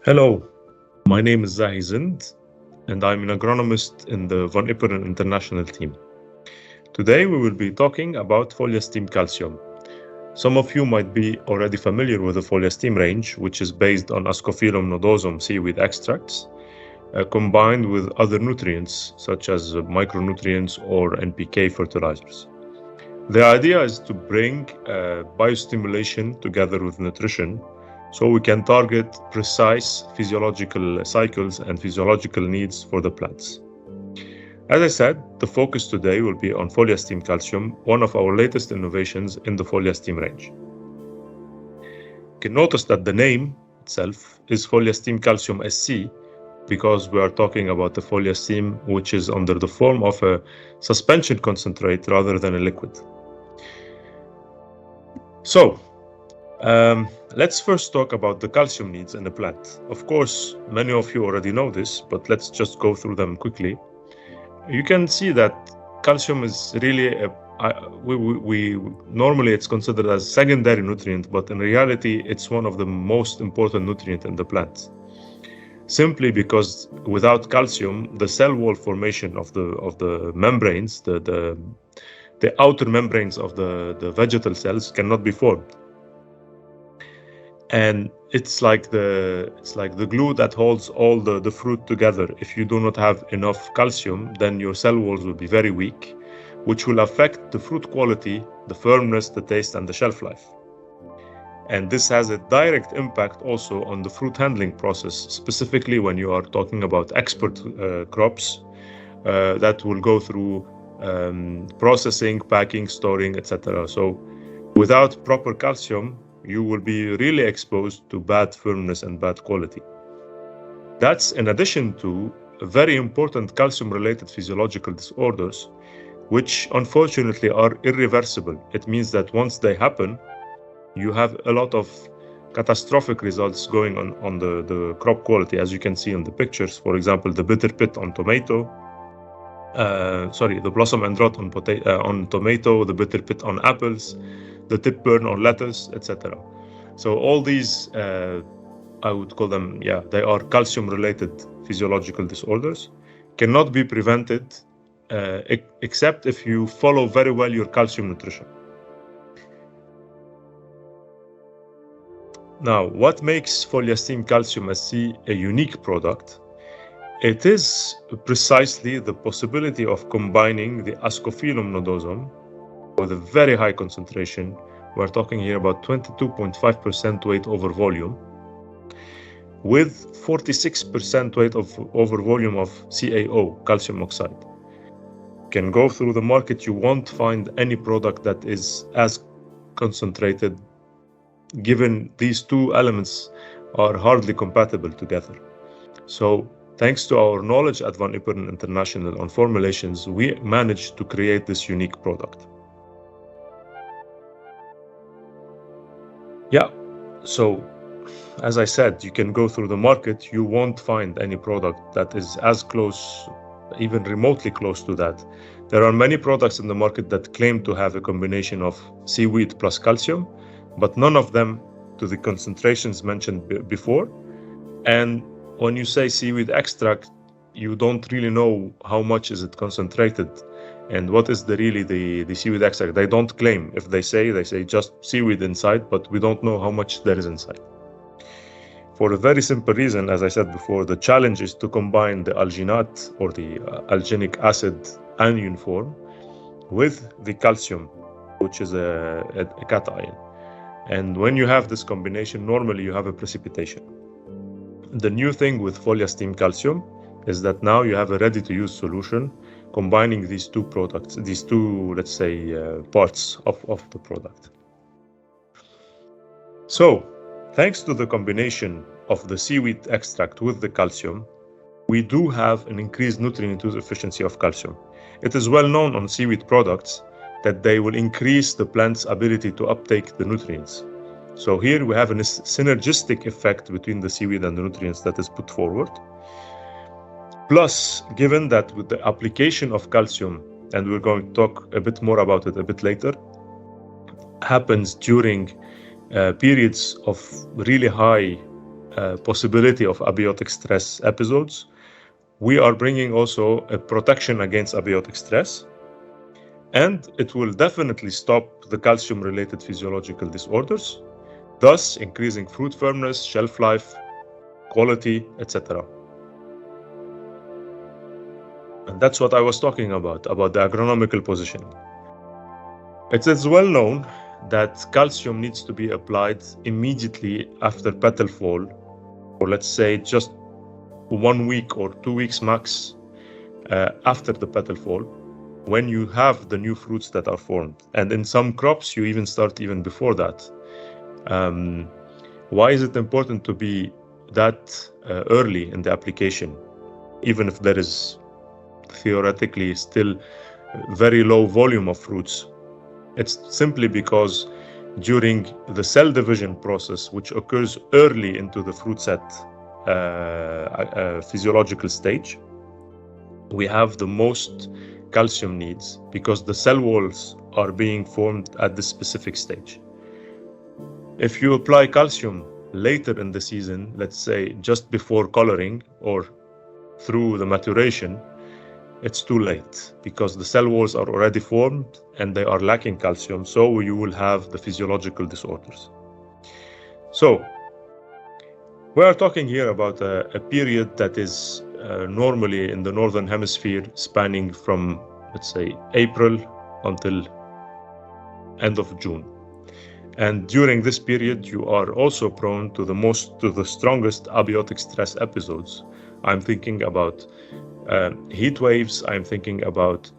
Hello, my name is Zahi Zind, and I'm an agronomist in the Van Iperen international team. Today we will be talking about FoliaStim Calcium. Some of you might be already familiar with the FoliaStim range, which is based on Ascophyllum nodosum seaweed extracts, combined with other nutrients such as micronutrients or NPK fertilizers. The idea is to bring biostimulation together with nutrition, so we can target precise physiological cycles and physiological needs for the plants. As I said, the focus today will be on FoliaStim Calcium, one of our latest innovations in the FoliaStim range. You can notice that the name itself is FoliaStim Calcium SC, because we are talking about the FoliaStim, which is under the form of a suspension concentrate rather than a liquid. So, let's first talk about the calcium needs in a plant. Of course, many of you already know this, but let's just go through them quickly. You can see that calcium is really normally it's considered as secondary nutrient, but in reality, it's one of the most important nutrients in the plant. Simply because without calcium, the cell wall formation of the membranes, the outer membranes of the vegetal cells cannot be formed. And it's like the glue that holds all the fruit together. If you do not have enough calcium, then your cell walls will be very weak, which will affect the fruit quality, the firmness, the taste, and the shelf life. And this has a direct impact also on the fruit handling process, specifically when you are talking about export crops that will go through processing, packing, storing, etc. So without proper calcium, you will be really exposed to bad firmness and bad quality. That's in addition to very important calcium-related physiological disorders, which unfortunately are irreversible. It means that once they happen, you have a lot of catastrophic results going on the crop quality, as you can see in the pictures. For example, the bitter pit on tomato, the blossom end rot on tomato, the bitter pit on apples, the tip burn on lettuce, etc. So all these, I would call them, they are calcium-related physiological disorders, cannot be prevented except if you follow very well your calcium nutrition. Now, what makes FoliaStim Calcium SC a unique product? It is precisely the possibility of combining the Ascophyllum nodosum with a very high concentration. We're talking here about 22.5% weight over volume, with 46% weight over volume of CaO, calcium oxide. You can go through the market, you won't find any product that is as concentrated, given these two elements are hardly compatible together. So thanks to our knowledge at Van Iperen International on formulations, we managed to create this unique product. So as I said, you can go through the market, you won't find any product that is as close, even remotely close to that. There are many products in the market that claim to have a combination of seaweed plus calcium, but none of them to the concentrations mentioned before. And when you say seaweed extract, you don't really know how much is it concentrated and what is the seaweed extract. They don't claim. If they say just seaweed inside, but we don't know how much there is inside. For a very simple reason, as I said before, the challenge is to combine the alginate or the alginic acid anion form with the calcium, which is a cation. And when you have this combination, normally you have a precipitation. The new thing with FoliaStim Calcium is that now you have a ready-to-use solution combining these two products, these two, let's say, parts of the product. So, thanks to the combination of the seaweed extract with the calcium, we do have an increased nutrient use efficiency of calcium. It is well known on seaweed products that they will increase the plant's ability to uptake the nutrients. So here we have a synergistic effect between the seaweed and the nutrients that is put forward. Plus, given that with the application of calcium, and we're going to talk a bit more about it a bit later, happens during periods of really high possibility of abiotic stress episodes, we are bringing also a protection against abiotic stress, and it will definitely stop the calcium-related physiological disorders, thus increasing fruit firmness, shelf life, quality, etc. And that's what I was talking about the agronomical positioning. It is well known that calcium needs to be applied immediately after petal fall, or let's say just 1 week or 2 weeks max after the petal fall, when you have the new fruits that are formed. And in some crops, you even start even before that. Why is it important to be that early in the application, even if there is theoretically still very low volume of fruits? It's simply because during the cell division process, which occurs early into the fruit set physiological stage, we have the most calcium needs because the cell walls are being formed at this specific stage. If you apply calcium later in the season, let's say just before coloring or through the maturation, it's too late because the cell walls are already formed and they are lacking calcium, so you will have the physiological disorders. So we are talking here about a period that is normally in the northern hemisphere spanning from, let's say, April until end of June. And during this period, you are also prone to the strongest abiotic stress episodes. I'm thinking about heat waves. I'm thinking about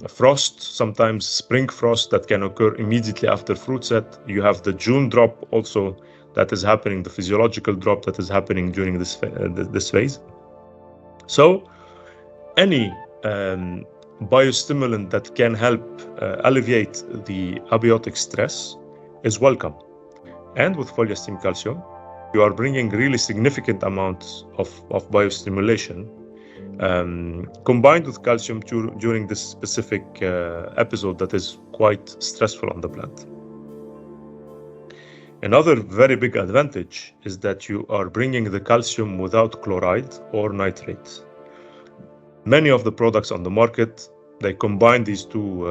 frost, sometimes spring frost that can occur immediately after fruit set. You have the June drop also that is happening, the physiological drop that is happening during this phase. So any biostimulant that can help alleviate the abiotic stress is welcome. And with FoliaStim Calcium, you are bringing really significant amounts of biostimulation combined with calcium during this specific episode that is quite stressful on the plant. Another very big advantage is that you are bringing the calcium without chloride or nitrate. Many of the products on the market, they combine these two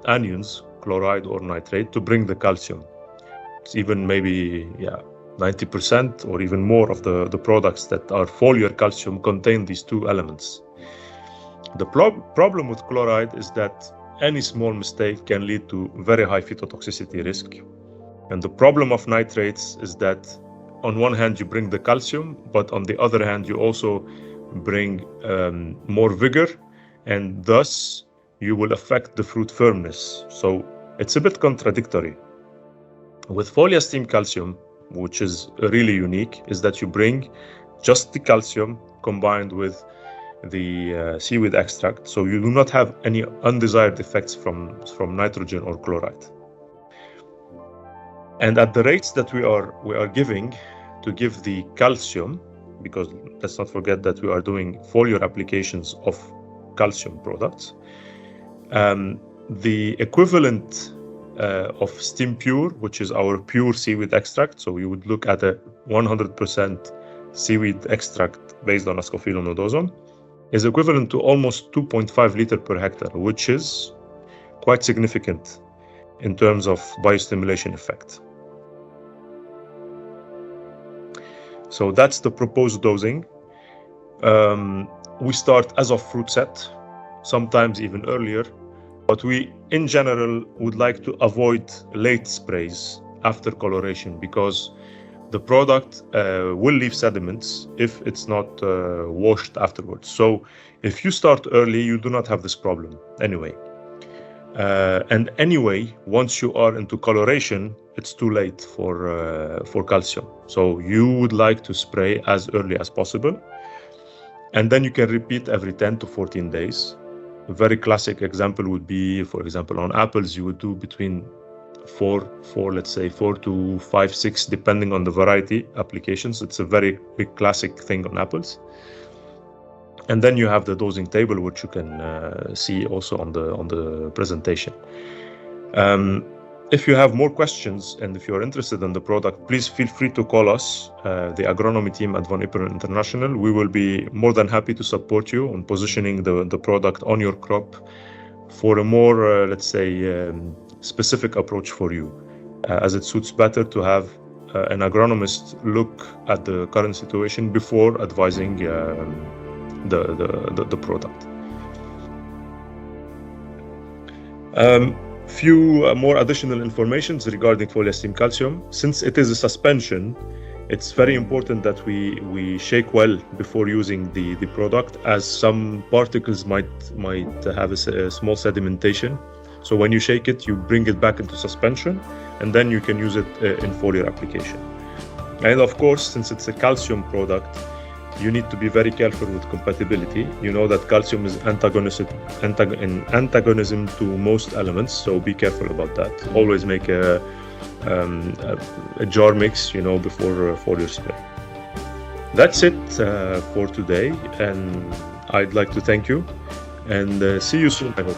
anions, chloride or nitrate, to bring the calcium. It's even maybe 90% or even more of the products that are foliar calcium contain these two elements. The problem with chloride is that any small mistake can lead to very high phytotoxicity risk. And the problem of nitrates is that on one hand you bring the calcium, but on the other hand you also bring more vigor, and thus you will affect the fruit firmness. So it's a bit contradictory. With FoliaStim Calcium, which is really unique, is that you bring just the calcium combined with the seaweed extract, so you do not have any undesired effects from nitrogen or chloride. And at the rates that we are giving to give the calcium, because let's not forget that we are doing foliar applications of calcium products, the equivalent of Stim Pure, which is our pure seaweed extract, so we would look at a 100% seaweed extract based on Ascophyllum nodosum, is equivalent to almost 2.5 liter per hectare, which is quite significant in terms of biostimulation effect. So that's the proposed dosing. We start as of fruit set, sometimes even earlier, but we in general would like to avoid late sprays after coloration because the product will leave sediments if it's not washed afterwards. So if you start early, you do not have this problem anyway. And anyway, once you are into coloration, it's too late for calcium. So you would like to spray as early as possible. And then you can repeat every 10 to 14 days. A very classic example would be, for example, on apples, you would do between 4 to 5, 6, depending on the variety applications. It's a very big classic thing on apples. And then you have the dosing table, which you can see also on the presentation. If you have more questions and if you're interested in the product, please feel free to call us, the agronomy team at Van Iperen International. We will be more than happy to support you on positioning the product on your crop for a more, let's say, specific approach for you, as it suits better to have an agronomist look at the current situation before advising the product. Few more additional informations regarding FoliaStim Calcium. Since it is a suspension, it's very important that we shake well before using the product, as some particles might have a small sedimentation. So when you shake it, you bring it back into suspension, and then you can use it in foliar application. And of course, since it's a calcium product, you need to be very careful with compatibility. You know that calcium is in antagonism to most elements, so be careful about that. Always make a jar mix, before foliar spray. That's it for today, and I'd like to thank you and see you soon, I hope.